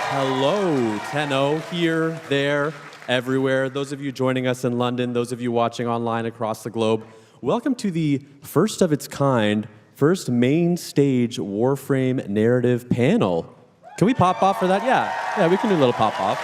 Hello, Tenno, here, there, everywhere. Those of you joining us in London, those of you watching online across the globe, welcome to the first of its kind, first main stage Warframe narrative panel. Can we pop off for that? Yeah, we can do a little pop off.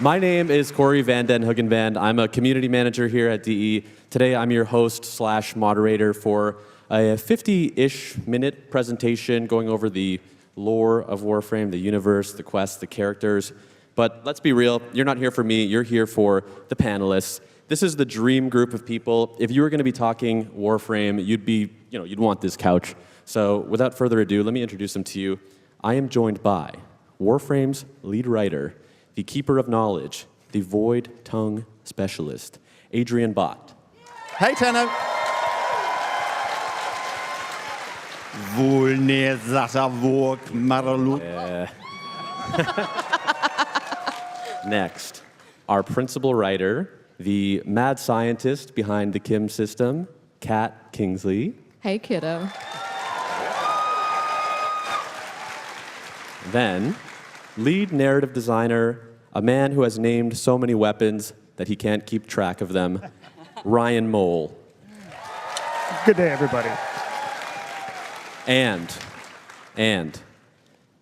My name is Corey Van Den Hoogenband. I'm a community manager here at DE. Today I'm your host / moderator for a 50-ish minute presentation going over the lore of Warframe, the universe, the quests, the characters. But let's be real, you're not here for me, you're here for the panelists. This is the dream group of people. If you were going to be talking Warframe, you'd want this couch. So without further ado, let me introduce them to you. I am joined by Warframe's lead writer, the keeper of knowledge, the void tongue specialist, Adrian Bott. Hey, Tenno. Next, our principal writer, the mad scientist behind the Kim system, Kingsley. Hey, kiddo. Then, lead narrative designer, a man who has named so many weapons that he can't keep track of them, Ryan Mole. Good day, everybody. And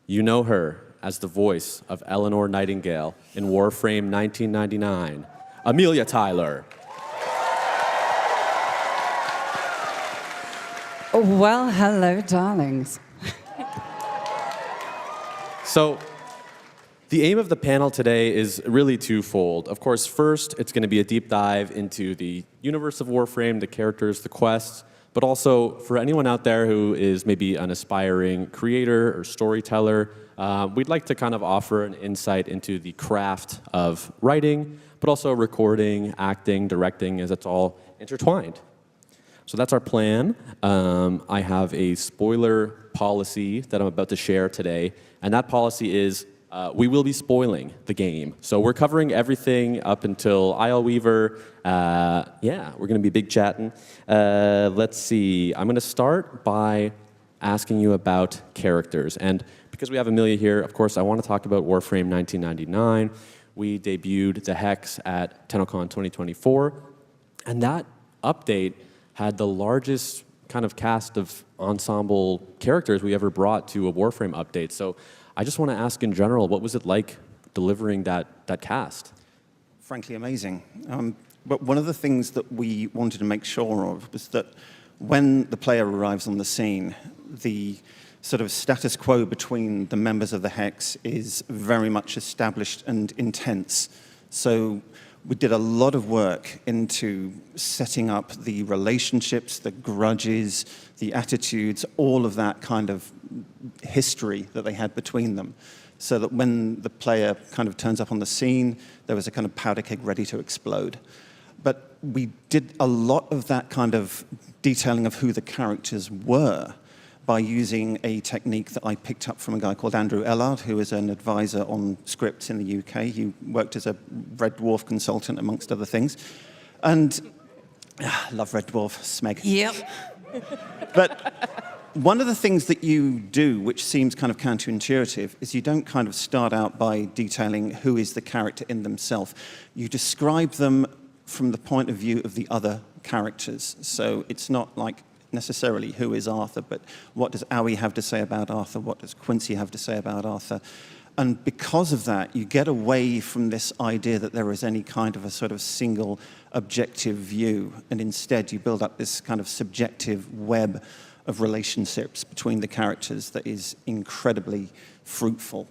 you know her as the voice of Eleanor Nightingale in Warframe 1999, Amelia Tyler. Well, hello, darlings. So, the aim of the panel today is really twofold. Of course, first, it's going to be a deep dive into the universe of Warframe, the characters, the quests, but also for anyone out there who is maybe an aspiring creator or storyteller, we'd like to kind of offer an insight into the craft of writing, but also recording, acting, directing, as it's all intertwined. So that's our plan. I have a spoiler policy that I'm about to share today, and that policy is we will be spoiling the game. So we're covering everything up until Isle Weaver. We're going to be big chatting. Let's see. I'm going to start by asking you about characters. And because we have Amelia here, of course, I want to talk about Warframe 1999. We debuted the Hex at TennoCon 2024. And that update had the largest kind of cast of ensemble characters we ever brought to a Warframe update. So I just want to ask in general, what was it like delivering that cast? Frankly, amazing. But one of the things that we wanted to make sure of was that when the player arrives on the scene, the sort of status quo between the members of the Hex is very much established and intense. So we did a lot of work into setting up the relationships, the grudges, the attitudes, all of that kind of history that they had between them, so that when the player kind of turns up on the scene, there was a kind of powder keg ready to explode. But we did a lot of that kind of detailing of who the characters were by using a technique that I picked up from a guy called Andrew Ellard, who is an advisor on scripts in the UK. He worked as a Red Dwarf consultant, amongst other things. And love Red Dwarf, Smeg. Yep. But one of the things that you do, which seems kind of counterintuitive, is you don't kind of start out by detailing who is the character in themselves. You describe them from the point of view of the other characters. So it's not like necessarily who is Arthur, but what does Owie have to say about Arthur? What does Quincy have to say about Arthur? And because of that, you get away from this idea that there is any kind of a sort of single objective view, and instead you build up this kind of subjective web of relationships between the characters that is incredibly fruitful.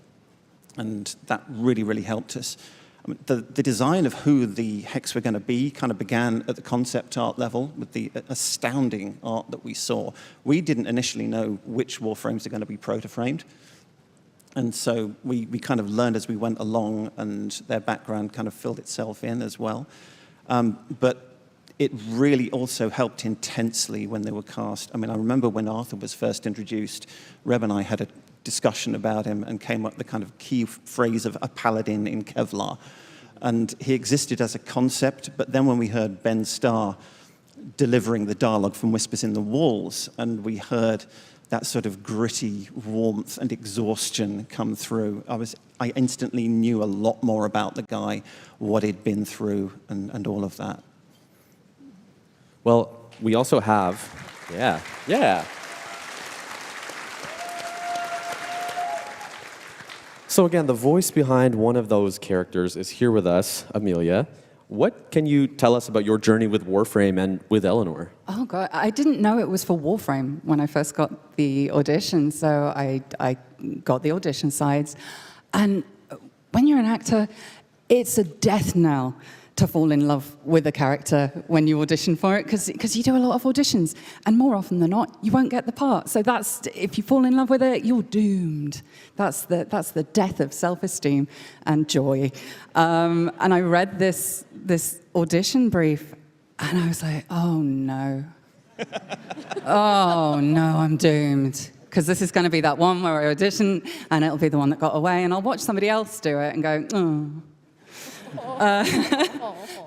And that really, really helped us. I mean, the design of who the Hex were going to be kind of began at the concept art level with the astounding art that we saw. We didn't initially know which Warframes are going to be proto-framed. And so we kind of learned as we went along, and their background kind of filled itself in as well. But it really also helped intensely when they were cast. I mean, I remember when Arthur was first introduced, Reb and I had a discussion about him and came up with the kind of key phrase of a paladin in Kevlar. And he existed as a concept, but then when we heard Ben Starr delivering the dialogue from Whispers in the Walls, and we heard that sort of gritty warmth and exhaustion come through. I instantly knew a lot more about the guy, what he'd been through, and all of that. Well, we also have, yeah. So again, the voice behind one of those characters is here with us, Amelia. What can you tell us about your journey with Warframe and with Eleanor? Oh, God. I didn't know it was for Warframe when I first got the audition, so I got the audition sides. And when you're an actor, it's a death knell to fall in love with a character when you audition for it, because you do a lot of auditions, and more often than not, you won't get the part. So that's, if you fall in love with it, you're doomed. That's the death of self-esteem and joy. And I read this audition brief, and I was like, oh no. Oh no, I'm doomed. Because this is going to be that one where I audition, and it'll be the one that got away, and I'll watch somebody else do it and go, oh.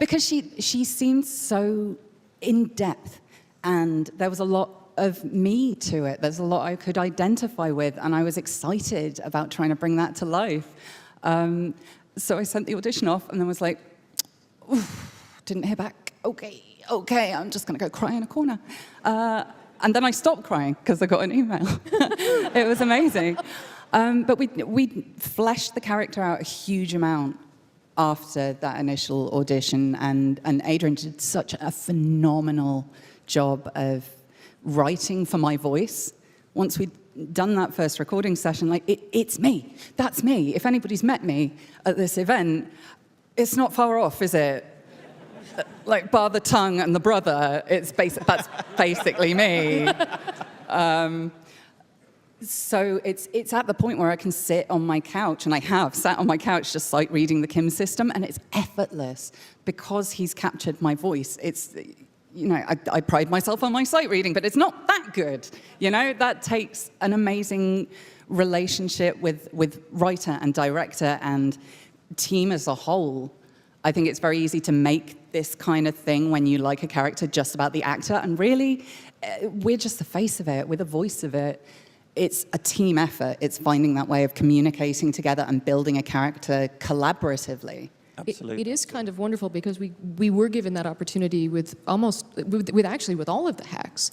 Because she seemed so in depth, and there was a lot of me to it. There's a lot I could identify with, and I was excited about trying to bring that to life. So I sent the audition off, and then was like, didn't hear back. Okay, I'm just going to go cry in a corner. And then I stopped crying because I got an email. It was amazing. But we fleshed the character out a huge amount after that initial audition, and Adrian did such a phenomenal job of writing for my voice. Once we'd done that first recording session, like, it's me, that's me. If anybody's met me at this event, it's not far off, is it? Like, bar the tongue and the brother, that's basically me. So it's at the point where I can sit on my couch, and I have sat on my couch just sight reading the Kim system, and it's effortless because he's captured my voice. It's, you know, I pride myself on my sight reading, but it's not that good. You know, that takes an amazing relationship with writer and director and team as a whole. I think it's very easy to make this kind of thing when you like a character just about the actor, and really, we're just the face of it, we're the voice of it. It's a team effort. It's finding that way of communicating together and building a character collaboratively. Absolutely. It is kind of wonderful because we were given that opportunity with all of the hacks.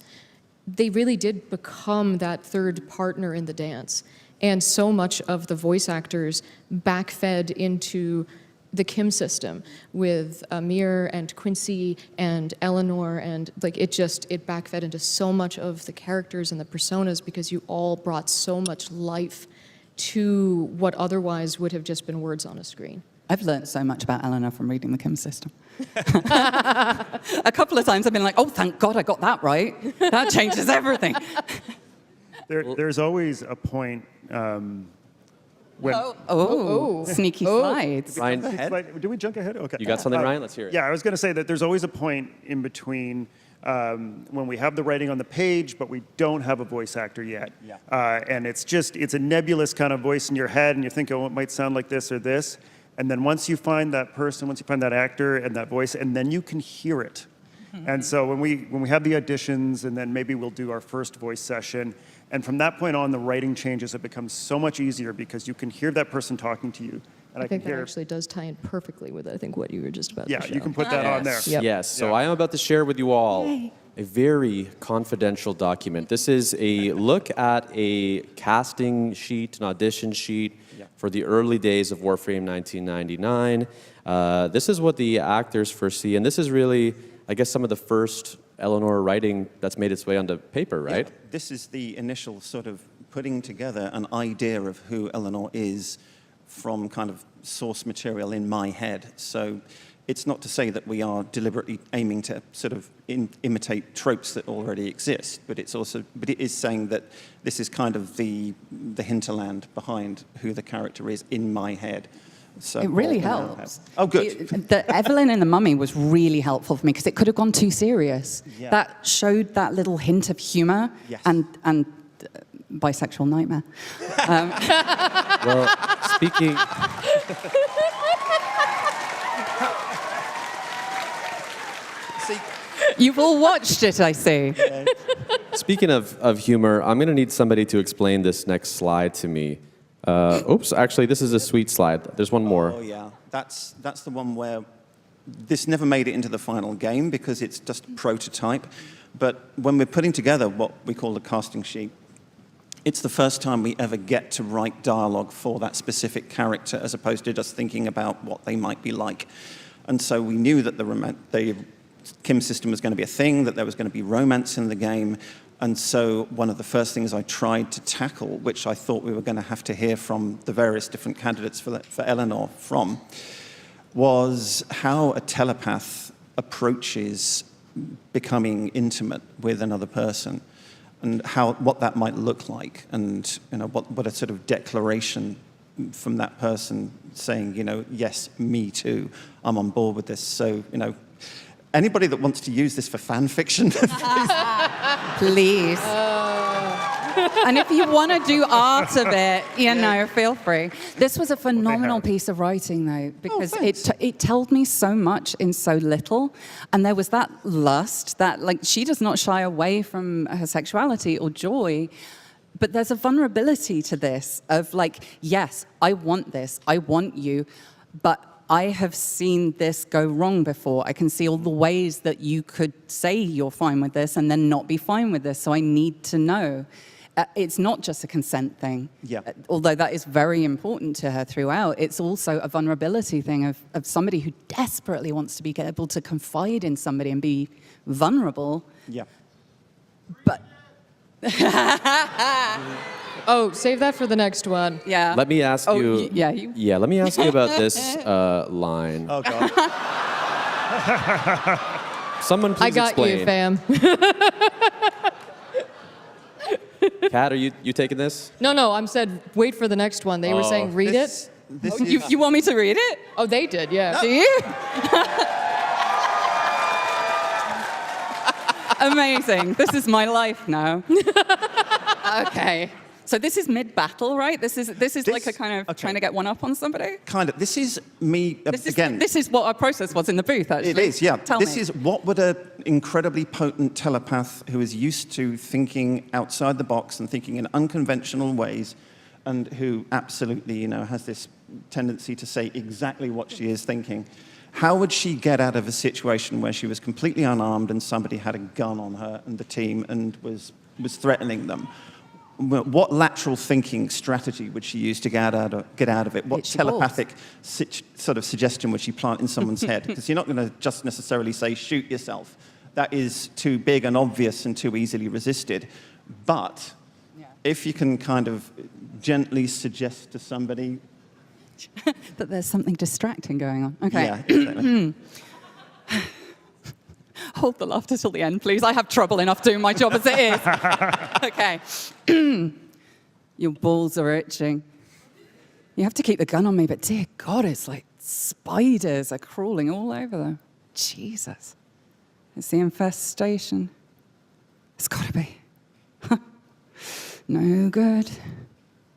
They really did become that third partner in the dance. And so much of the voice actors backfed into the Kim system with Amir and Quincy and Eleanor, and like it backfed into so much of the characters and the personas because you all brought so much life to what otherwise would have just been words on a screen. I've learned so much about Eleanor from reading the Kim system. A couple of times I've been like, oh, thank God I got that right. That changes everything. There's always a point when... Sneaky slides. Ryan, Do we jump ahead? Okay. you got something, Ryan? Let's hear it. Yeah, I was going to say that there's always a point in between when we have the writing on the page, but we don't have a voice actor yet. Yeah. And it's a nebulous kind of voice in your head, and you're thinking, oh, it might sound like this or this. And then once you find that person, once you find that actor and that voice, and then you can hear it. And so when we have the auditions, and then maybe we'll do our first voice session, and from that point on, the writing changes. It becomes so much easier because you can hear that person talking to you. And I think that actually does tie in perfectly with, I think, what you were just about to show. Yeah, you can put that on there. Yep. Yes, so I am about to share with you all a very confidential document. This is a look at a casting sheet, an audition sheet for the early days of Warframe 1999. This is what the actors first see, and this is really, I guess, some of the first Eleanor writing that's made its way onto paper, right? Yeah, this is the initial sort of putting together an idea of who Eleanor is from kind of source material in my head. So it's not to say that we are deliberately aiming to sort of imitate tropes that already exist, but it is saying that this is kind of the hinterland behind who the character is in my head. So, it really helps. Oh, good. The Evelyn in The Mummy was really helpful for me because it could have gone too serious. Yeah. That showed that little hint of humor and bisexual nightmare. Well, speaking... See, You've all watched it, I see. speaking of humor, I'm going to need somebody to explain this next slide to me. Oops, actually, this is a sweet slide. There's one more. Oh, yeah. That's the one where this never made it into the final game because it's just a prototype. But when we're putting together what we call the casting sheet, it's the first time we ever get to write dialogue for that specific character as opposed to just thinking about what they might be like. And so we knew that the Kim system was going to be a thing, that there was going to be romance in the game. And so one of the first things I tried to tackle, which I thought we were going to have to hear from the various different candidates for Eleanor from, was how a telepath approaches becoming intimate with another person, and what that might look like, and what a sort of declaration from that person saying, yes, me too, I'm on board with this. So, anybody that wants to use this for fan fiction, Please. And if you want to do art of it, feel free. This was a phenomenal piece of writing, though, because it told me so much in so little. And there was that lust that, she does not shy away from her sexuality or joy. But there's a vulnerability to this of yes, I want this, I want you, but I have seen this go wrong before. I can see all the ways that you could say you're fine with this and then not be fine with this. So I need to know. It's not just a consent thing, although that is very important to her throughout. It's also a vulnerability thing of somebody who desperately wants to be able to confide in somebody and be vulnerable. Yeah. But Oh, save that for the next one. yeah. Let me ask you. Yeah, let me ask you about this line. Oh, God. Someone please I got explain. you, fam. Kat, are you taking this? No, I'm said wait for the next one. They were saying read it. This You want me to read it? Oh, they did, yeah. Do you? Amazing. This is my life now. Okay. So this is mid-battle, right? This is like a kind of trying to get one up on somebody? Kind of. This is me, again. This is what our process was in the booth, actually. It is, yeah. Tell This me. is what would an incredibly potent telepath who is used to thinking outside the box and thinking in unconventional ways, and who absolutely, has this tendency to say exactly what she is thinking. How would she get out of a situation where she was completely unarmed and somebody had a gun on her and the team and was threatening them? What lateral thinking strategy would she use to get out of it? What telepathic sort of suggestion would she plant in someone's head? Because you're not going to just necessarily say, shoot yourself. That is too big and obvious and too easily resisted. But if you can kind of gently suggest to somebody... that there's something distracting going on. Okay. Yeah, exactly. Hold the laughter till the end, please. I have trouble enough doing my job as it is. Okay. Your balls are itching. You have to keep the gun on me, but dear God, it's like spiders are crawling all over them. Jesus. It's the infestation. It's got to be. No good.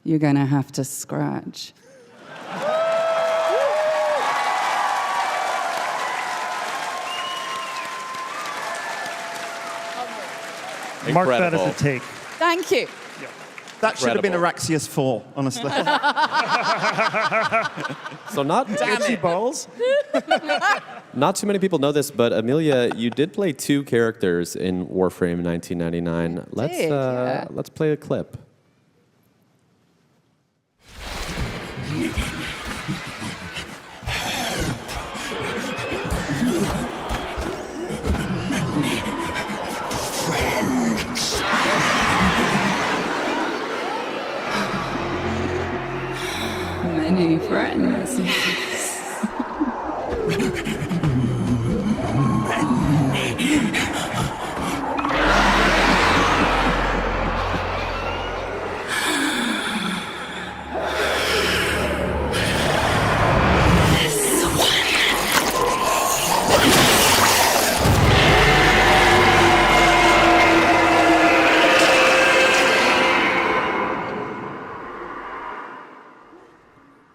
You're going to have to scratch. Mark that Incredible. as a take. Thank you. That should have been Incredible. Araxius 4, honestly. So Itchy balls? not too many people know this, but Amelia, you did play 2 characters in Warframe 1999. Let's play a clip. Many friends.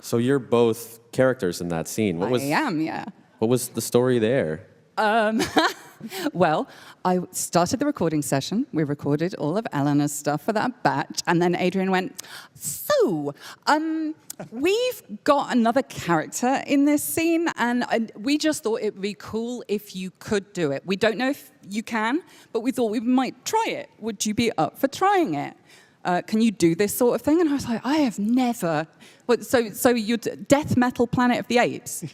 So you're both characters in that scene. I am, yeah. What was the story there? Well, I started the recording session. We recorded all of Eleanor's stuff for that batch. And then Adrian went, so, we've got another character in this scene, and we just thought it would be cool if you could do it. We don't know if you can, but we thought we might try it. Would you be up for trying it? Can you do this sort of thing? And I was like, I have never. What, so you're Death Metal Planet of the Apes?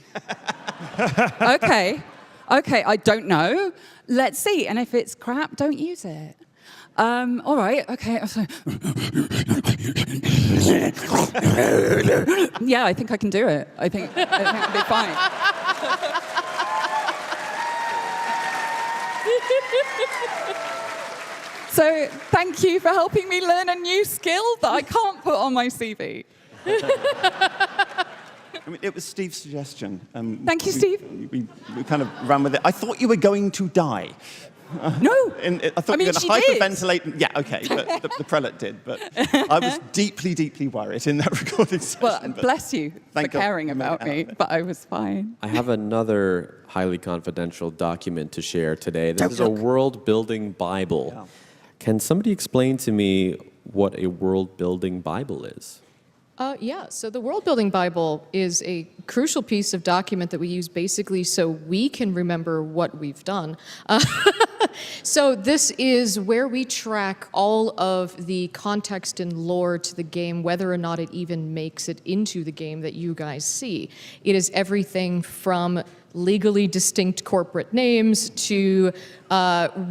Okay, I don't know. Let's see. And if it's crap, don't use it. All right, okay. Yeah, I think I can do it. I think it'll be fine. So thank you for helping me learn a new skill that I can't put on my CV. I mean, it was Steve's suggestion. Thank you, Steve. We kind of ran with it. I thought you were going to die. No. I thought you were going to hyperventilate. Yeah, okay, but the prelate did. But I was deeply, deeply worried in that recording session. Well, bless you for thank God caring we made about it me, happen. but I was fine. I have another highly confidential document to share today. This is a world-building Bible. Yeah. Can somebody explain to me what a world-building Bible is? Yeah, so the World Building Bible is a crucial piece of document that we use basically so we can remember what we've done. So this is where we track all of the context and lore to the game, whether or not it even makes it into the game that you guys see. It is everything from legally distinct corporate names to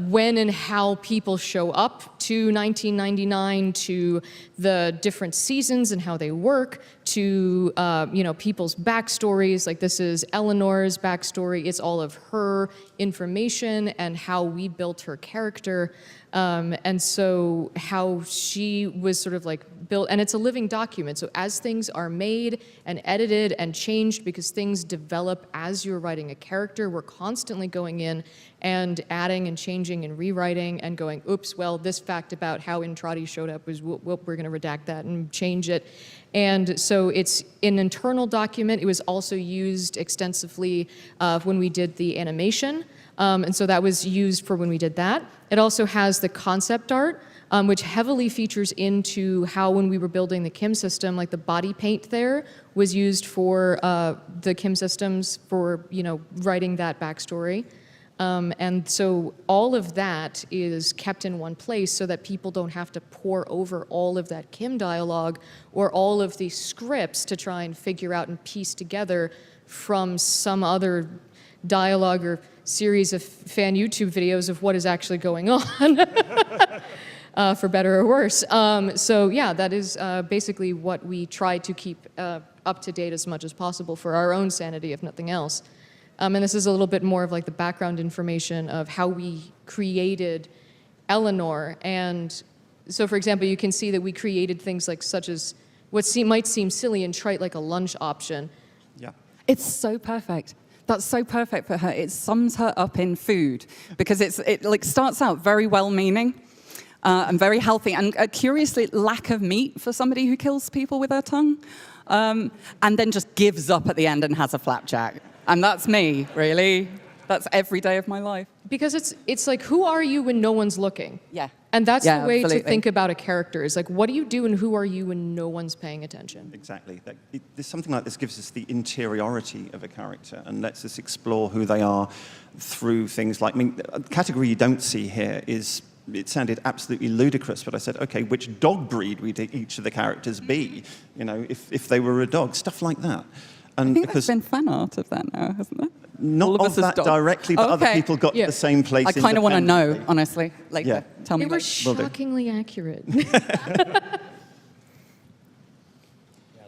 when and how people show up to 1999, to the different seasons and how they work, to people's backstories. Like this is Eleanor's backstory. It's all of her information and how we built her character. And so how she was sort of like built, and it's a living document. So as things are made and edited and changed, because things develop as you're writing a character, we're constantly going in and adding and changing and rewriting and going, oops, well, this fact about how Intrati showed up was, we're going to redact that and change it. And so it's an internal document. It was also used extensively when we did the animation. And so that was used for when we did that. It also has the concept art, which heavily features into how when we were building the Kim system, like the body paint there was used for the Kim systems for, writing that backstory. And so all of that is kept in one place so that people don't have to pore over all of that Kim dialogue or all of the scripts to try and figure out and piece together from some other dialogue or series of fan YouTube videos of what is actually going on, for better or worse. So yeah, that is basically what we try to keep up to date as much as possible for our own sanity, if nothing else. And this is a little bit more of like the background information of how we created Eleanor. And so, for example, you can see that we created things like such as what might seem silly and trite, like a lunch option. Yeah. It's so perfect. That's so perfect for her. It sums her up in food because it like starts out very well-meaning and very healthy, and curiously lack of meat for somebody who kills people with her tongue, and then just gives up at the end and has a flapjack. And that's me, really. That's every day of my life. Because it's like, who are you when no one's looking? Yeah. And that's the way absolutely. to think about a character, is like, what do you do and who are you when no one's paying attention? Exactly. Something like this gives us the interiority of a character and lets us explore who they are through things like, the category you don't see here is, it sounded absolutely ludicrous, but I said, okay, which dog breed would each of the characters be? If they were a dog, stuff like that. And I think there's been fan art of that now, hasn't there? Not of that directly, but other people got to the same place. I kind of want to know, independently. honestly. Tell me. They were later. shockingly accurate.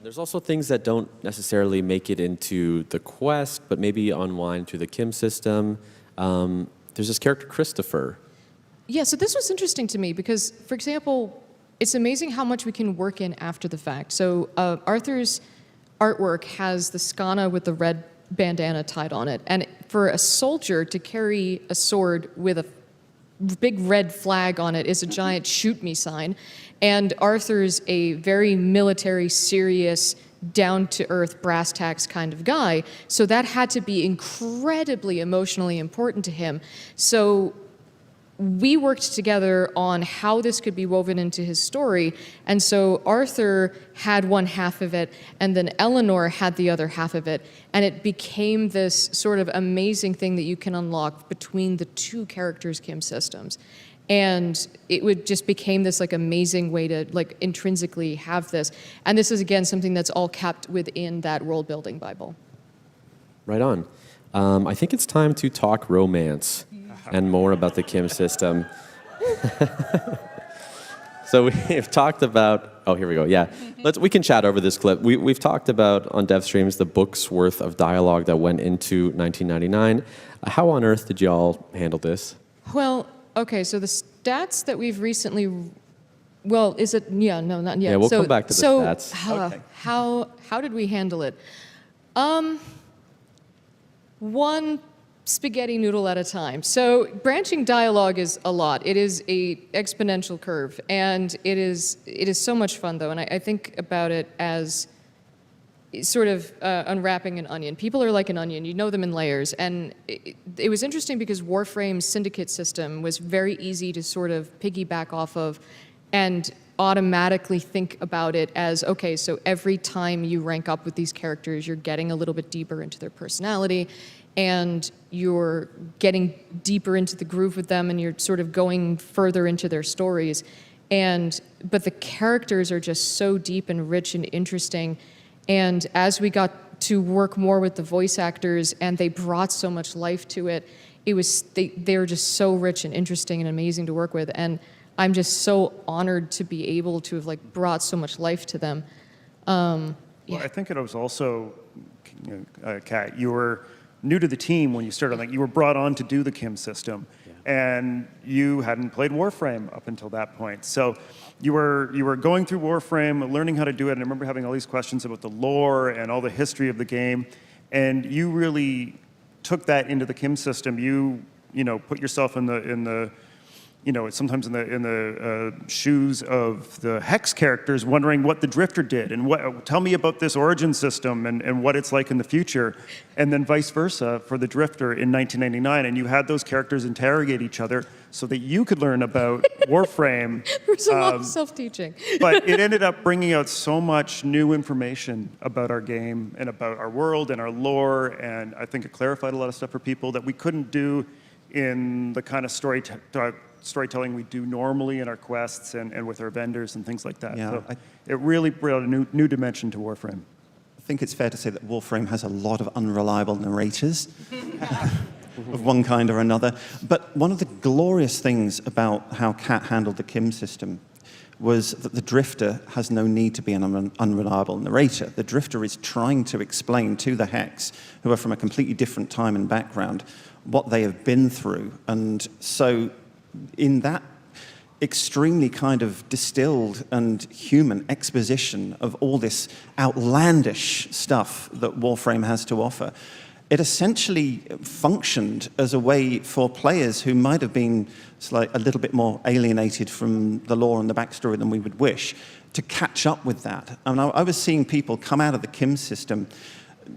There's also things that don't necessarily make it into the quest, but maybe unwind through the Kim system. There's this character, Christopher. Yeah, so this was interesting to me because, for example, it's amazing how much we can work in after the fact. So Arthur's artwork has the skana with the red bandana tied on it. And for a soldier to carry a sword with a big red flag on it is a giant shoot me sign. And Arthur's a very military, serious down-to-earth, brass tacks kind of guy. So that had to be incredibly emotionally important to him. So we worked together on how this could be woven into his story. And so Arthur had one half of it, and then Eleanor had the other half of it. And it became this sort of amazing thing that you can unlock between the two characters' Kim systems. And it just became this like amazing way to like intrinsically have this. And this is, again, something that's all kept within that world building Bible. Right on. I think it's time to talk romance and more about the Kim system. So we've talked about, oh, here we go, yeah. We can chat over this clip. We've talked about on dev streams the book's worth of dialogue that went into 1999. How on earth did y'all handle this? Well, okay, so the stats that we've recently, well, is it, yeah, no, not yet. Yeah, we'll come back to the stats. Okay. How did we handle it? One spaghetti noodle at a time. So branching dialogue is a lot. It is a exponential curve, and it is so much fun though. And I think about it as sort of unwrapping an onion. People are like an onion. You know them in layers. And it was interesting because Warframe's syndicate system was very easy to sort of piggyback off of and automatically think about it as, okay, so every time you rank up with these characters, you're getting a little bit deeper into their personality, and you're getting deeper into the groove with them, and you're sort of going further into their stories. But the characters are just so deep and rich and interesting. And as we got to work more with the voice actors, and they brought so much life to it, they were just so rich and interesting and amazing to work with. And I'm just so honored to be able to have like brought so much life to them. Well, I think it was also, Kat, you were new to the team when you started. Like, you were brought on to do the Kim system, and you hadn't played Warframe up until that point. So you were going through Warframe, learning how to do it. And I remember having all these questions about the lore and all the history of the game, and you really took that into the Kim system. You put yourself in the sometimes in the shoes of the Hex characters, wondering what the Drifter did, and tell me about this origin system and what it's like in the future, and then vice versa for the Drifter in 1999. And you had those characters interrogate each other so that you could learn about Warframe. There's a lot of self-teaching. But it ended up bringing out so much new information about our game and about our world and our lore, and I think it clarified a lot of stuff for people that we couldn't do in the kind of storytelling we do normally in our quests and with our vendors and things like that. Yeah, So it really brought a new dimension to Warframe. I think it's fair to say that Warframe has a lot of unreliable narrators of one kind or another. But one of the glorious things about how Kat handled the Kim system was that the Drifter has no need to be an unreliable narrator. The Drifter is trying to explain to the Hex, who are from a completely different time and background, what they have been through. And so in that extremely kind of distilled and human exposition of all this outlandish stuff that Warframe has to offer, it essentially functioned as a way for players who might have been a little bit more alienated from the lore and the backstory than we would wish to catch up with that. I mean, I was seeing people come out of the Kim system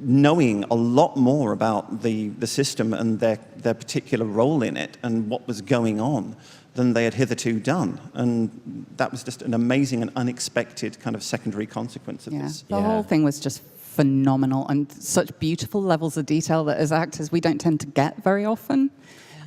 knowing a lot more about the system and their particular role in it and what was going on than they had hitherto done. And that was just an amazing and unexpected kind of secondary consequence of this. The whole thing was just phenomenal, and such beautiful levels of detail that as actors we don't tend to get very often.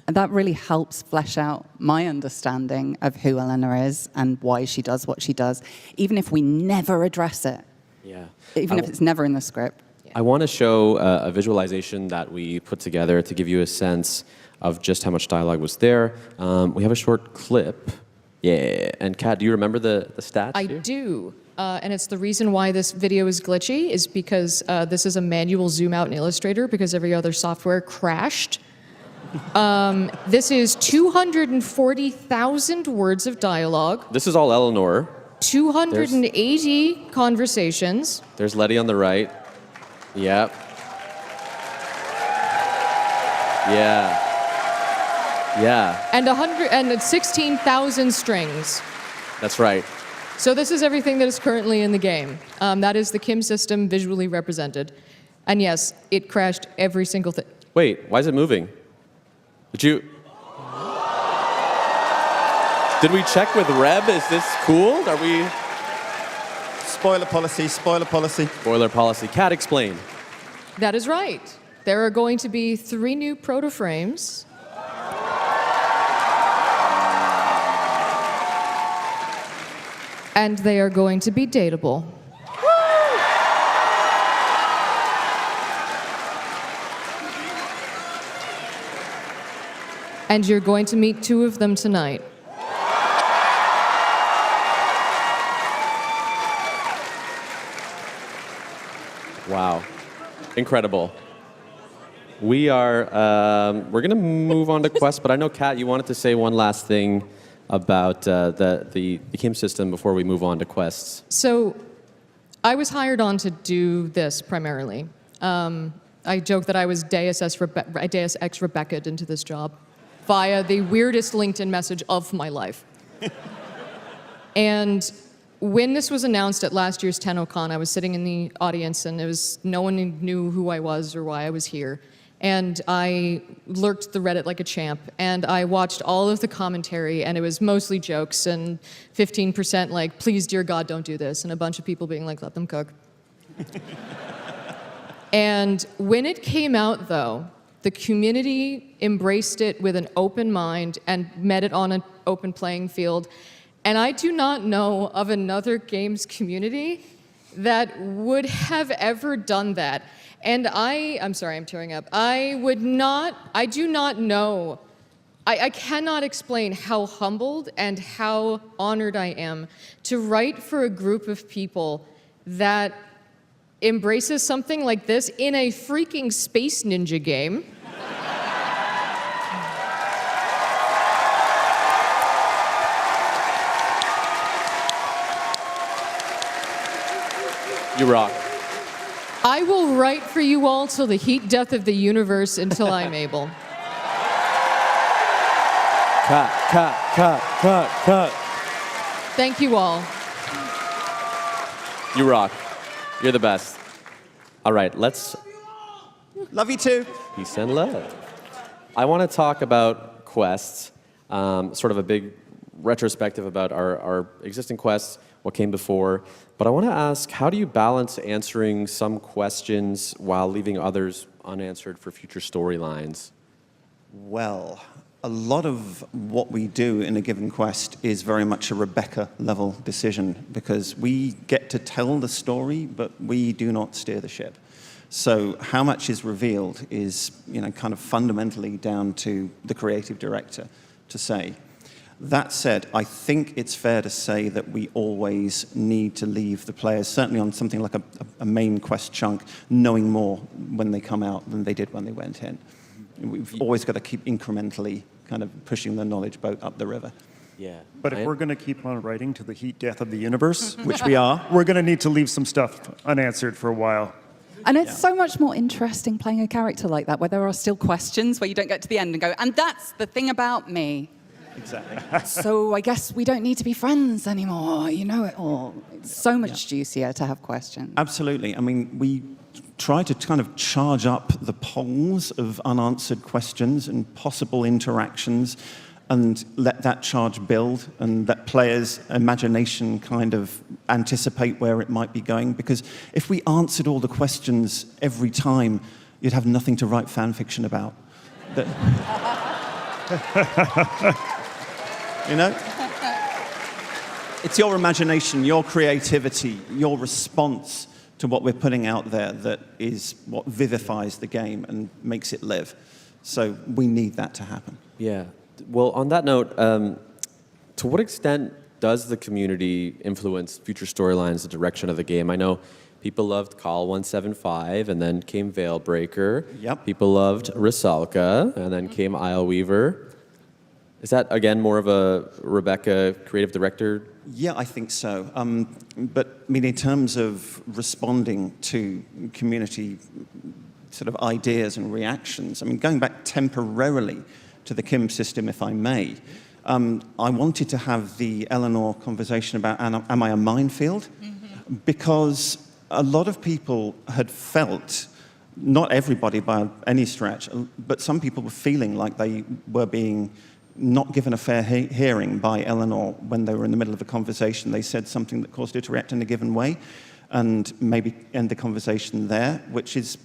And that really helps flesh out my understanding of who Eleanor is and why she does what she does, even if we never address it. Yeah. Even if it's never in the script. I want to show a visualization that we put together to give you a sense of just how much dialogue was there. We have a short clip. Yeah. And Kat, do you remember the stats? I do. And it's the reason why this video is glitchy is because this is a manual zoom out in Illustrator because every other software crashed. This is 240,000 words of dialogue. This is all Eleanor. 280 conversations. There's Letty on the right. Yep. Yeah. Yeah. And 16,000 strings. That's right. So this is everything that is currently in the game. That is the Kim system visually represented. And yes, it crashed every single thing. Wait, why is it moving? Did we check with Reb? Is this cool? Are we... Spoiler policy, spoiler policy. Spoiler policy. Kat, explain. That is right. There are going to be 3 new proto-frames. And they are going to be dateable. And you're going to meet 2 of them tonight. Wow. Incredible. We're going to move on to quests, but I know, Kat, you wanted to say one last thing about the Kim system before we move on to quests. So I was hired on to do this primarily. I joke that I was Deus Ex Rebecca into this job via the weirdest LinkedIn message of my life. And when this was announced at last year's TennoCon, I was sitting in the audience, and no one knew who I was or why I was here. And I lurked the Reddit like a champ, and I watched all of the commentary, and it was mostly jokes, and 15% like, please, dear God, don't do this, and a bunch of people being like, let them cook. And when it came out, though, the community embraced it with an open mind and met it on an open playing field. And I do not know of another games community that would have ever done that. And I'm sorry, I'm tearing up. I do not know. I cannot explain how humbled and how honored I am to write for a group of people that embraces something like this in a freaking Space Ninja game. You rock. I will write for you all till the heat death of the universe until I'm able. Cut. Thank you all. You rock. You're the best. All right, let's... Love you too. Peace and love. I want to talk about quests, sort of a big retrospective about our existing quests, what came before. But I want to ask, how do you balance answering some questions while leaving others unanswered for future storylines? Well, a lot of what we do in a given quest is very much a Rebecca-level decision, because we get to tell the story, but we do not steer the ship. So how much is revealed is, kind of fundamentally down to the creative director to say. That said, I think it's fair to say that we always need to leave the players, certainly on something like a main quest chunk, knowing more when they come out than they did when they went in. We've always got to keep incrementally kind of pushing the knowledge boat up the river. Yeah. But if we're going to keep on writing to the heat death of the universe, Which we are. we're going to need to leave some stuff unanswered for a while. And it's so much more interesting playing a character like that, where there are still questions, where you don't get to the end and go, and that's the thing about me. Exactly. So I guess we don't need to be friends anymore. You know it all. It's so much juicier to have questions. Absolutely. I mean, we try to kind of charge up the polls of unanswered questions and possible interactions and let that charge build and let players' imagination kind of anticipate where it might be going. Because if we answered all the questions every time, you'd have nothing to write fan fiction about. It's your imagination, your creativity, your response to what we're putting out there that is what vivifies the game and makes it live. So we need that to happen. Yeah. Well, on that note, to what extent does the community influence future storylines, the direction of the game? I know people loved Call 175, and then came Veilbreaker. Yep. People loved Rusalka, and then came Isleweaver. Is that, again, more of a Rebecca creative director? Yeah, I think so. But I mean, in terms of responding to community sort of ideas and reactions, I mean, going back temporarily to the Kim system, if I may, I wanted to have the Eleanor conversation about am I a minefield? Because a lot of people had felt, not everybody by any stretch, but some people were feeling like they were being not given a fair hearing by Eleanor when they were in the middle of a conversation. They said something that caused her to react in a given way and maybe end the conversation there, which is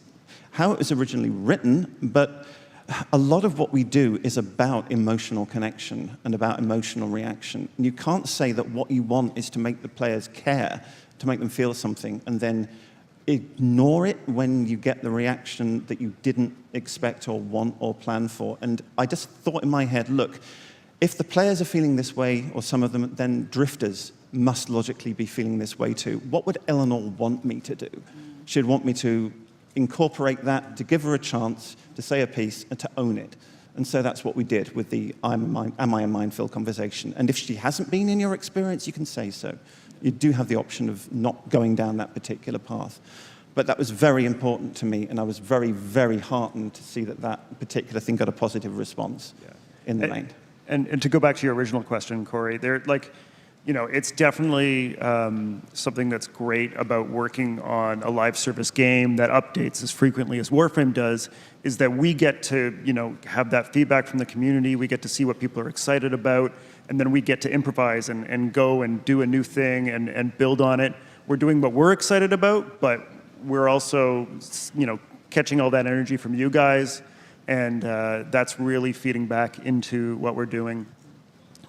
how it was originally written, but a lot of what we do is about emotional connection and about emotional reaction. And you can't say that what you want is to make the players care, to make them feel something, and then ignore it when you get the reaction that you didn't expect or want or plan for. And I just thought in my head, look, if the players are feeling this way, or some of them, then drifters must logically be feeling this way too. What would Eleanor want me to do? She'd want me to incorporate that, to give her a chance to say a piece and to own it. And so that's what we did with the am I a minefield conversation. And if she hasn't been in your experience, you can say so. You do have the option of not going down that particular path. But that was very important to me, and I was very, very heartened to see that that particular thing got a positive response in the main. And to go back to your original question, Corey, it's definitely something that's great about working on a live service game that updates as frequently as Warframe does, is that we get to, have that feedback from the community, we get to see what people are excited about, and then we get to improvise and go and do a new thing and build on it. We're doing what we're excited about, but we're also, catching all that energy from you guys, and that's really feeding back into what we're doing.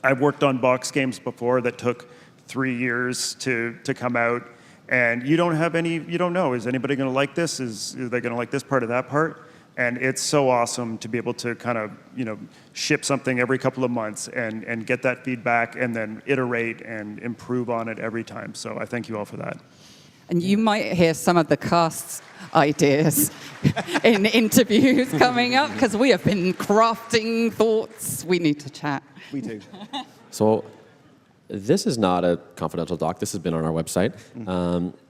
I've worked on box games before that took 3 years to come out, and you don't know, is anybody going to like this? Is they going to like this part or that part? And it's so awesome to be able to kind of, ship something every couple of months and get that feedback and then iterate and improve on it every time. So I thank you all for that. And you might hear some of the cast's ideas in interviews coming up, because we have been crafting thoughts. We need to chat. We do. So this is not a confidential doc. This has been on our website.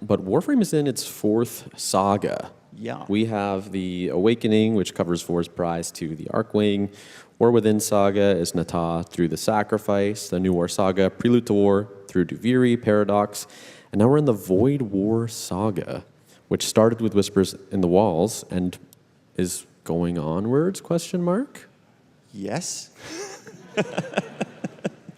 But Warframe is in its 4th saga. Yeah. We have the Awakening, which covers Vor's prize to the Archwing. War Within Saga is Nata through the Sacrifice. The New War Saga, Prelude to War through Duviri, Paradox. And now we're in the Void War Saga, which started with Whispers in the Walls and is going onwards, question mark? Yes.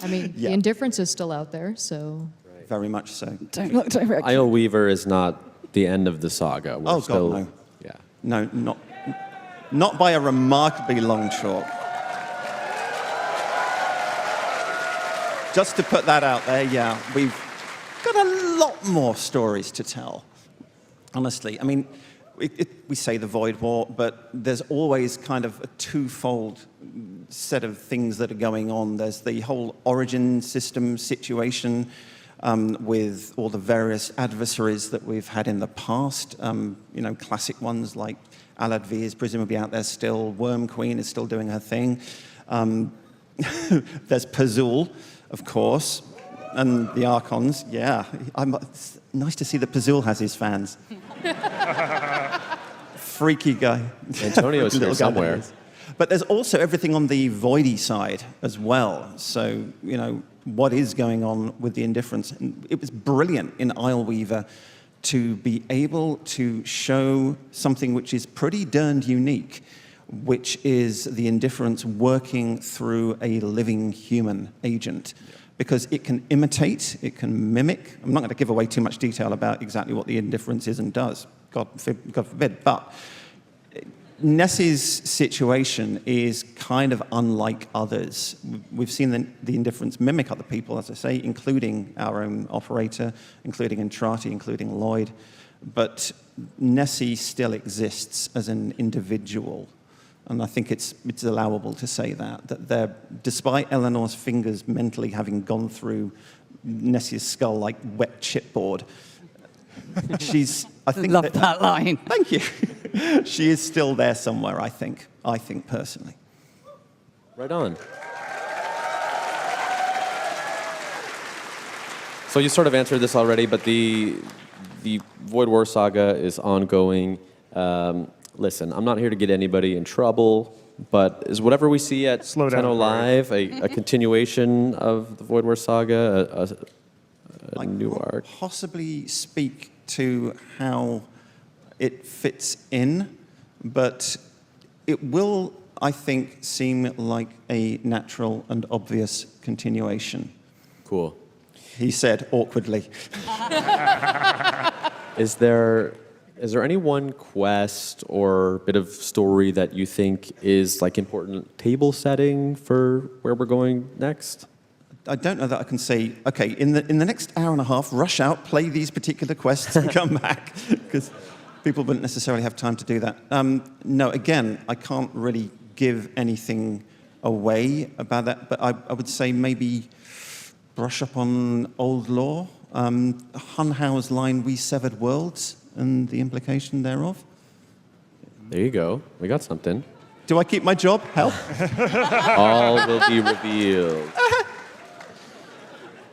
I mean, Yeah. the indifference is still out there, so. Very much so. Don't look directly. Isle Weaver is not the end of the saga. We're God, still, no. Yeah. No, not by a remarkably long chalk. Just to put that out there, yeah, we've got a lot more stories to tell, honestly. I mean, we say the Void War, but there's always kind of a twofold set of things that are going on. There's the whole origin system situation with all the various adversaries that we've had in the past. Classic ones like Alad V is presumably out there still. Worm Queen is still doing her thing. There's Pazul, of course, and the Archons. Yeah, it's nice to see that Pazul has his fans. Freaky guy. Antonio's here Little guy somewhere. that is. But there's also everything on the voidy side as well. So, what is going on with the indifference? And it was brilliant in Isle Weaver to be able to show something which is pretty darned unique, which is the indifference working through a living human agent. Because it can imitate, it can mimic. I'm not going to give away too much detail about exactly what the indifference is and does, God forbid. But Nessie's situation is kind of unlike others. We've seen the indifference mimic other people, as I say, including our own operator, including Entrati, including Lloyd. But Nessie still exists as an individual. And I think it's allowable to say that despite Eleanor's fingers mentally having gone through Nessie's skull like wet chipboard, I think Love that line. Thank you. She is still there somewhere, I think personally. Right on. So you sort of answered this already, but the Void War Saga is ongoing. Listen, I'm not here to get anybody in trouble. But is whatever we see at Slow down, Tenno Corey. Live a continuation of the Void War saga, a I new can't arc? possibly speak to how it fits in, but it will, I think, seem like a natural and obvious continuation, Cool. he said awkwardly. Is there any one quest or bit of story that you think is like important table setting for where we're going next? I don't know that I can say, okay, in the next hour and a half, rush out, play these particular quests and come back, because people wouldn't necessarily have time to do that. No, again, I can't really give anything away about that, but I would say maybe brush up on old lore. Hunhau's line, "We severed worlds," and the implication thereof. There you go. We got something. Do I keep my job? Help. All will be revealed.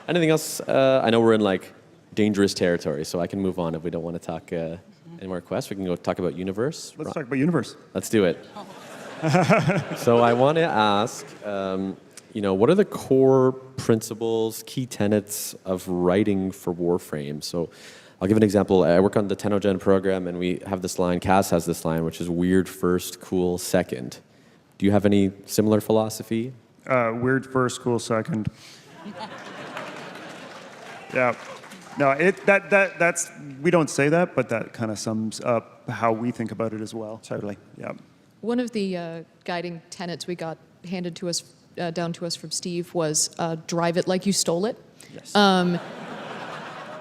Anything else? I know we're in like dangerous territory, so I can move on if we don't want to talk any more quests. We can go talk about universe. Let's talk about universe. Let's do it. So I want to ask, what are the core principles, key tenets of writing for Warframe? So I'll give an example. I work on the TennoCon program, and we have this line, Cass has this line, which is weird first, cool second. Do you have any similar philosophy? Weird first, cool second. Yeah. No, that's we don't say that, but that kind of sums up how we think about it as well. Totally. Yeah. One of the guiding tenets we got handed to us, down to us from Steve was drive it like you stole it. Yes.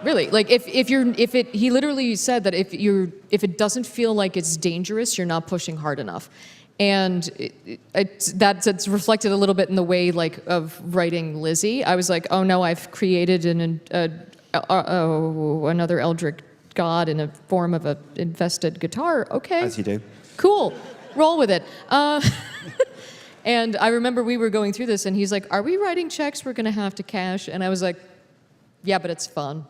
Really, like he literally said that if it doesn't feel like it's dangerous, you're not pushing hard enough. And that's reflected a little bit in the way of writing Lizzie. I was like, oh no, I've created another Eldritch god in a form of an infested guitar. Okay. As you do. Cool. Roll with it. And I remember we were going through this, and he's like, are we writing checks we're going to have to cash? And I was like, yeah, but it's fun.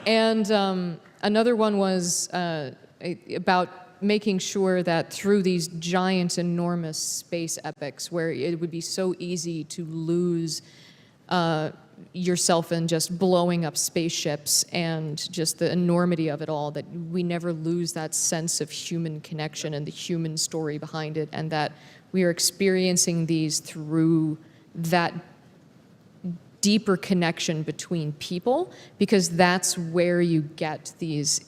And another one was about making sure that through these giant, enormous space epics, where it would be so easy to lose yourself in just blowing up spaceships and just the enormity of it all, that we never lose that sense of human connection and the human story behind it, and that we are experiencing these through that deeper connection between people, because that's where you get these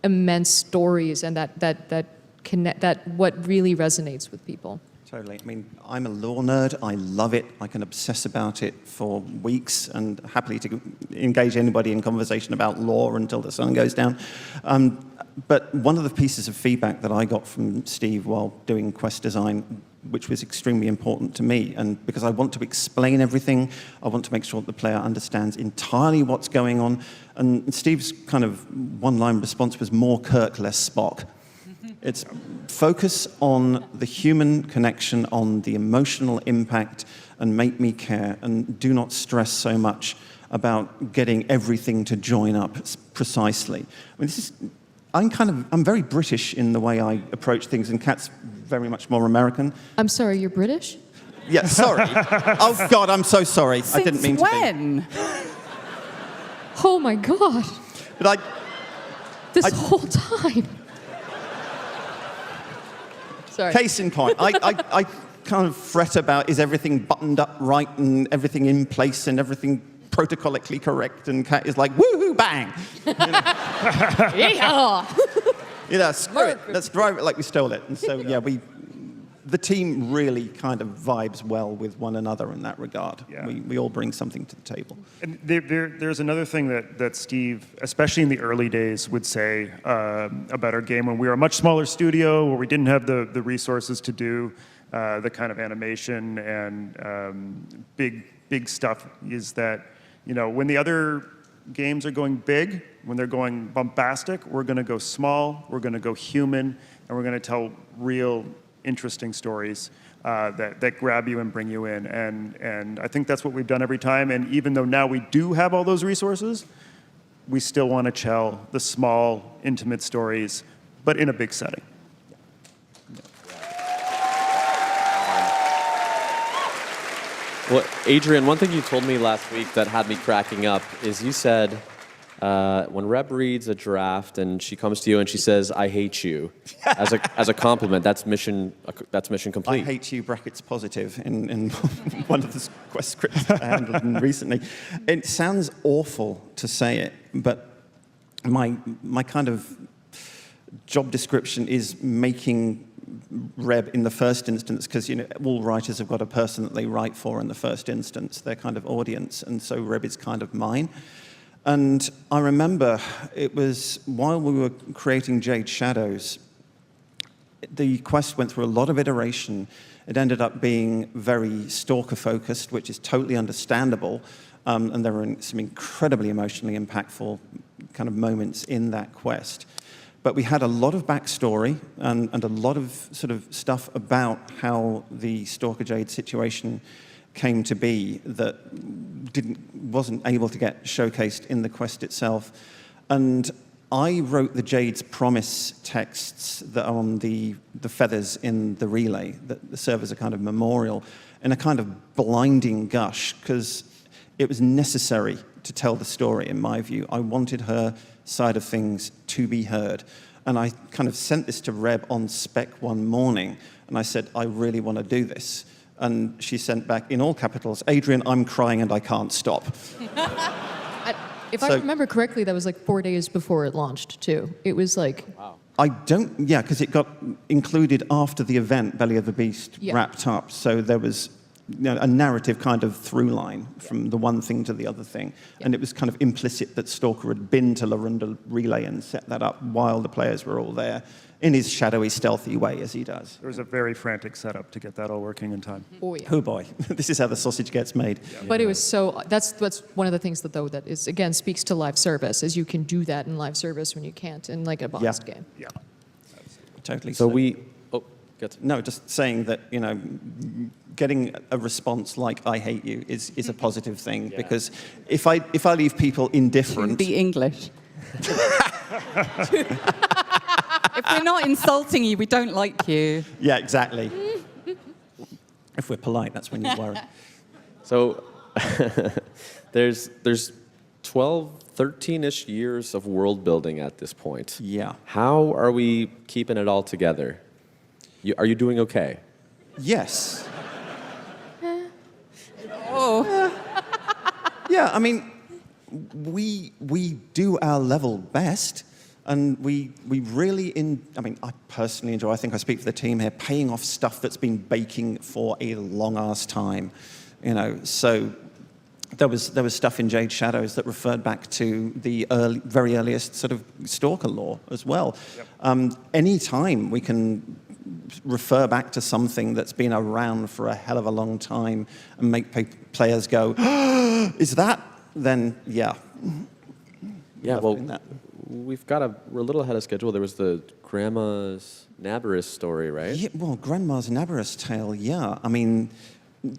immense stories and that what really resonates with people. Totally. I mean, I'm a lore nerd. I love it. I can obsess about it for weeks and happily to engage anybody in conversation about lore until the sun goes down. But one of the pieces of feedback that I got from Steve while doing quest design, which was extremely important to me, and because I want to explain everything, I want to make sure that the player understands entirely what's going on. And Steve's kind of one-line response was more Kirk, less Spock. It's focus on the human connection, on the emotional impact, and make me care, and do not stress so much about getting everything to join up precisely. I mean, I'm very British in the way I approach things, and Kat's very much more American. I'm sorry, you're British? Yeah, sorry. Oh God, I'm so sorry. I didn't mean to be. When? Oh my God. But This whole time. Sorry. case in point, I kind of fret about, is everything buttoned up right and everything in place and everything protocolically correct, and Kat is like, woohoo, bang! Yeah. Screw it, let's drive it like we stole it. And so, the team really kind of vibes well with one another in that regard. Yeah. We all bring something to the table. And there's another thing that Steve, especially in the early days, would say about our game when we were a much smaller studio, where we didn't have the resources to do the kind of animation and big stuff, is that, when the other games are going big, when they're going bombastic, we're going to go small, we're going to go human, and we're going to tell real interesting stories that grab you and bring you in. And I think that's what we've done every time. And even though now we do have all those resources, we still want to tell the small, intimate stories, but in a big setting. Well, Adrian, one thing you told me last week that had me cracking up is you said when Reb reads a draft and she comes to you and she says, "I hate you," as a compliment, that's mission complete. I hate you, brackets positive, in one of the quest scripts I handled recently. It sounds awful to say it, but my kind of job description is making Reb in the first instance, because all writers have got a person that they write for in the first instance, their kind of audience, and so Reb is kind of mine. And I remember it was while we were creating Jade Shadows, the quest went through a lot of iteration. It ended up being very stalker-focused, which is totally understandable, and there were some incredibly emotionally impactful kind of moments in that quest. But we had a lot of backstory and a lot of sort of stuff about how the Stalker Jade situation came to be that wasn't able to get showcased in the quest itself. And I wrote the Jade's Promise texts that are on the feathers in the relay that serve as a kind of memorial in a kind of blinding gush, because it was necessary to tell the story, in my view. I wanted her side of things to be heard. And I kind of sent this to Reb on spec one morning, and I said, I really want to do this. And she sent back, in all capitals, Adrian, I'm crying and I can't stop. If I remember correctly, that was like 4 days before it launched, too. It was like... Wow. Because it got included after the event, Belly of the Beast, wrapped up. So there was a narrative kind of through line from the one thing to the other thing. And it was kind of implicit that Stalker had been to Larunda Relay and set that up while the players were all there, in his shadowy, stealthy way, as he does. There was a very frantic setup to get that all working in time. Oh, yeah. Oh boy, this is how the sausage gets made. But it was so, that's one of the things that is, again, speaks to live service, is you can do that in live service when you can't in like a boxed game. Yeah. Totally. So we, good. No, just saying that, getting a response like "I hate you" is a positive thing, because if I leave people indifferent, Be English. If we're not insulting you, we don't like you. yeah, exactly. If we're polite, that's when you worry. So there's 12, 13-ish years of world building at this point. Yeah. How are we keeping it all together? Are you doing okay? Yes. Oh. Yeah, I mean, we do our level best, and we really I personally enjoy, I think I speak for the team here, paying off stuff that's been baking for a long-ass time, so there was stuff in Jade Shadows that referred back to the very earliest sort of Stalker lore as well. Yep. Any time we can refer back to something that's been around for a hell of a long time and make players go, is that? Then, yeah. Yeah, well, we're a little ahead of schedule. There was the Grandma's Nabarus story, right? Yeah, well, Grandma's Nabarus tale, yeah. I mean,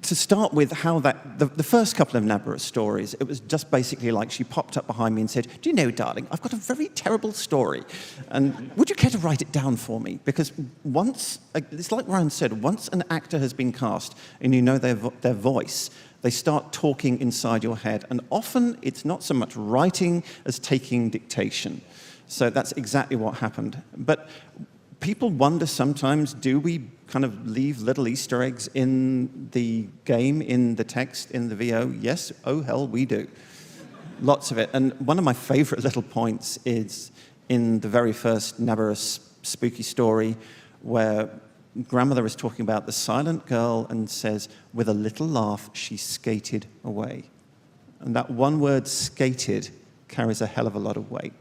to start with, how the first couple of Nabarus stories, it was just basically like she popped up behind me and said, do you know, darling, I've got a very terrible story. And would you care to write it down for me? Because once, it's like Ryan said, once an actor has been cast and you know their voice, they start talking inside your head. And often it's not so much writing as taking dictation. So that's exactly what happened. But people wonder sometimes, do we kind of leave little Easter eggs in the game, in the text, in the VO? Yes, oh hell, we do. Lots of it. And one of my favorite little points is in the very first Nabarus spooky story, where grandmother is talking about the silent girl and says, with a little laugh, she skated away. And that one word, skated, carries a hell of a lot of weight.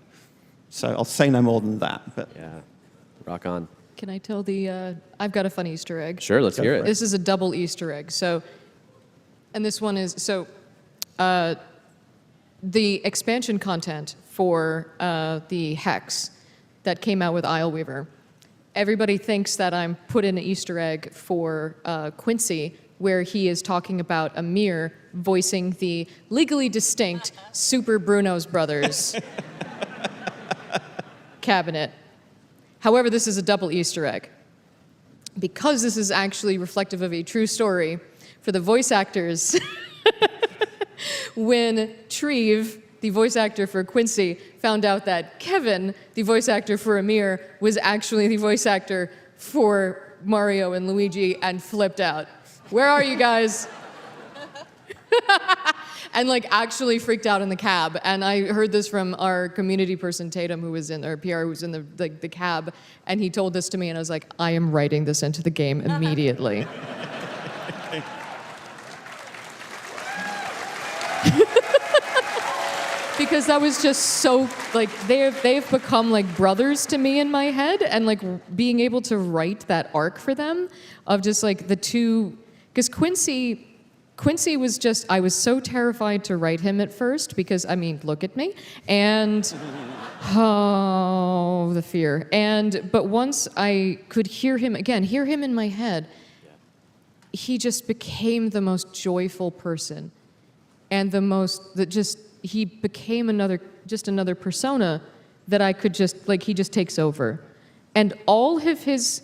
So I'll say no more than that. But Yeah, rock on. Can I tell I've got a fun Easter egg. Sure, let's hear it. This is a double Easter egg. And this one is, the expansion content for the Hex that came out with Isleweaver. Everybody thinks that I'm put in an Easter egg for Quincy, where he is talking about Amir voicing the legally distinct Super Bruno's Brothers cabinet. However, this is a double Easter egg. Because this is actually reflective of a true story, for the voice actors when Treve, the voice actor for Quincy, found out that Kevin, the voice actor for Amir, was actually the voice actor for Mario and Luigi, and flipped out. Where are you guys? And like actually freaked out in the cab. And I heard this from our community person, Tatum, who was in, our PR, who was in the cab, and he told this to me, and I was like, I am writing this into the game immediately. Because that was just so, like, they've become like brothers to me in my head, and like being able to write that arc for them of just like the two, because Quincy was just, I was so terrified to write him at first because, I mean, look at me, and oh, the fear. But once I could hear him in my head, he just became the most joyful person, and he became another persona that I could just, like, he just takes over. And all of his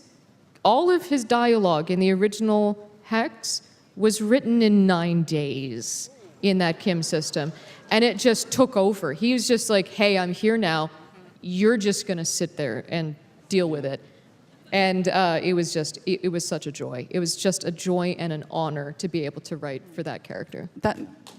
dialogue in the original Hex was written in 9 days in that Kim system. And it just took over. He was just like, hey, I'm here now. You're just gonna sit there and deal with it. And it was such a joy. It was just a joy and an honor to be able to write for that character.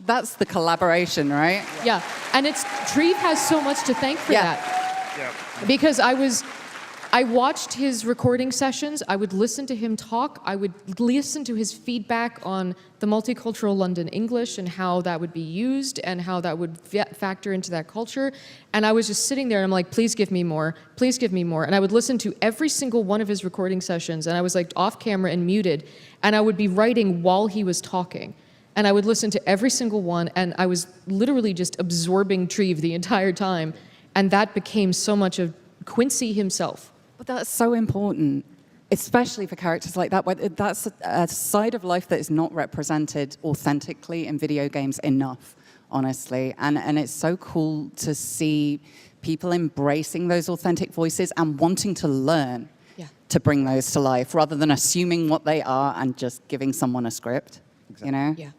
That's the collaboration, right? Yeah, and Treve has so much to thank for that. Yeah. Because I watched his recording sessions, I would listen to him talk, I would listen to his feedback on the multicultural London English and how that would be used and how that would factor into that culture. And I was just sitting there and I'm like, please give me more, please give me more. And I would listen to every single one of his recording sessions, and I was like off camera and muted, and I would be writing while he was talking. And I would listen to every single one, and I was literally just absorbing Treve the entire time. And that became so much of Quincy himself. But that's so important, especially for characters like that. That's a side of life that is not represented authentically in video games enough, honestly. And it's so cool to see people embracing those authentic voices and wanting to learn to bring those to life, rather than assuming what they are and just giving someone a script, you know? Yeah.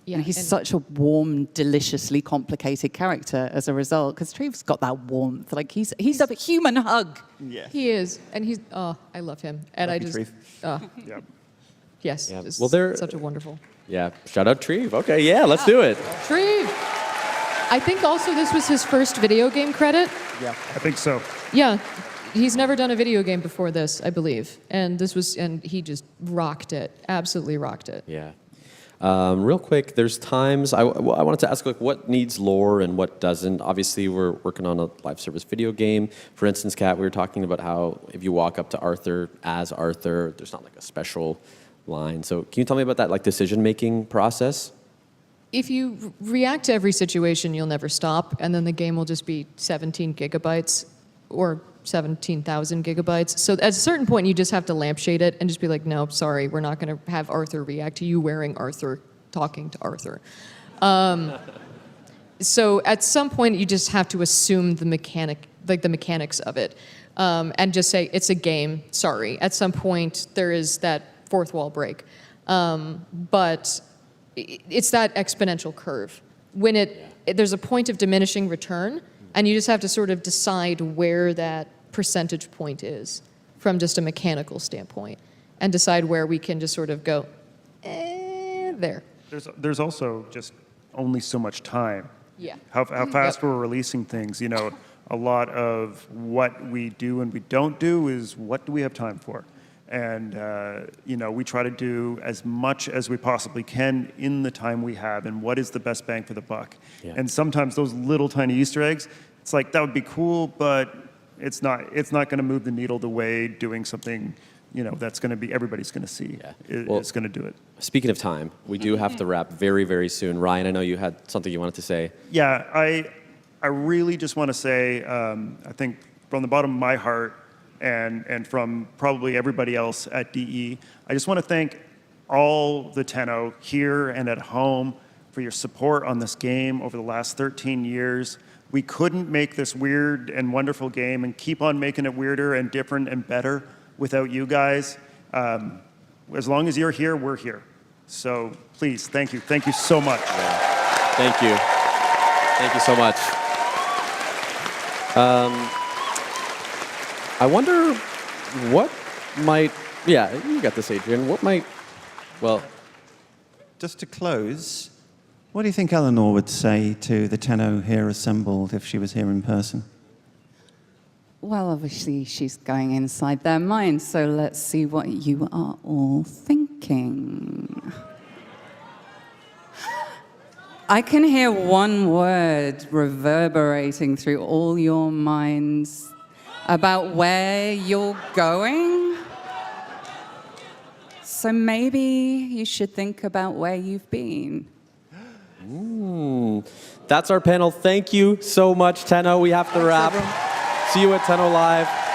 Yeah, and he's such a warm, deliciously complicated character as a result, because Treve's got that warmth. Like, he's a human hug. Yeah. He is, and I love him. And Love you, Yep. Yes, Yeah. it's Well, they're- such a wonderful. Yeah, shout out Treve. Okay, yeah, let's do it. Treve! I think also this was his first video game credit. Yeah. I think so. Yeah, he's never done a video game before this, I believe. And he just rocked it, absolutely rocked it. Yeah. Real quick, there's times I wanted to ask, like, what needs lore and what doesn't. Obviously, we're working on a live service video game. For instance, Kat, we were talking about how if you walk up to Arthur as Arthur, there's not like a special line. So can you tell me about that, like, decision-making process? If you react to every situation, you'll never stop, and then the game will just be 17 gigabytes or 17,000 gigabytes. So at a certain point, you just have to lampshade it and just be like, no, sorry, we're not going to have Arthur react to you wearing Arthur, talking to Arthur. So at some point, you just have to assume the mechanics of it, and just say, it's a game, sorry. At some point, there is that fourth wall break. But it's that exponential curve. When there's a point of diminishing return, and you just have to sort of decide where that percentage point is from just a mechanical standpoint, and decide where we can just sort of go, there. There's also just only so much time. Yeah. How fast we're releasing things. You know, a lot of what we do and we don't do is what do we have time for? And, you know, we try to do as much as we possibly can in the time we have, and what is the best bang for the buck. Yeah. And sometimes those little tiny Easter eggs, it's like, that would be cool, but it's not going to move the needle the way doing something, you know, that's going to be, everybody's going to see. Yeah. It's going to do it. Speaking of time, we do have to wrap very, very soon. Ryan, I know you had something you wanted to say. Yeah, I really just want to say, I think from the bottom of my heart, and from probably everybody else at DE, I just want to thank all the Tenno here and at home for your support on this game over the last 13 years. We couldn't make this weird and wonderful game and keep on making it weirder and different and better without you guys. As long as you're here, we're here. So please, thank you. Thank you so much. Thank you. Thank you so much. I wonder what might, yeah, you got this, Adrian. What might, well, Just to close, what do you think Eleanor would say to the Tenno here assembled if she was here in person? Well, obviously, she's going inside their minds, so let's see what you are all thinking. I can hear one word reverberating through all your minds about where you're going. So maybe you should think about where you've been. that's our panel. Thank you so much, Tenno. We have to wrap. See you at Tenno Live.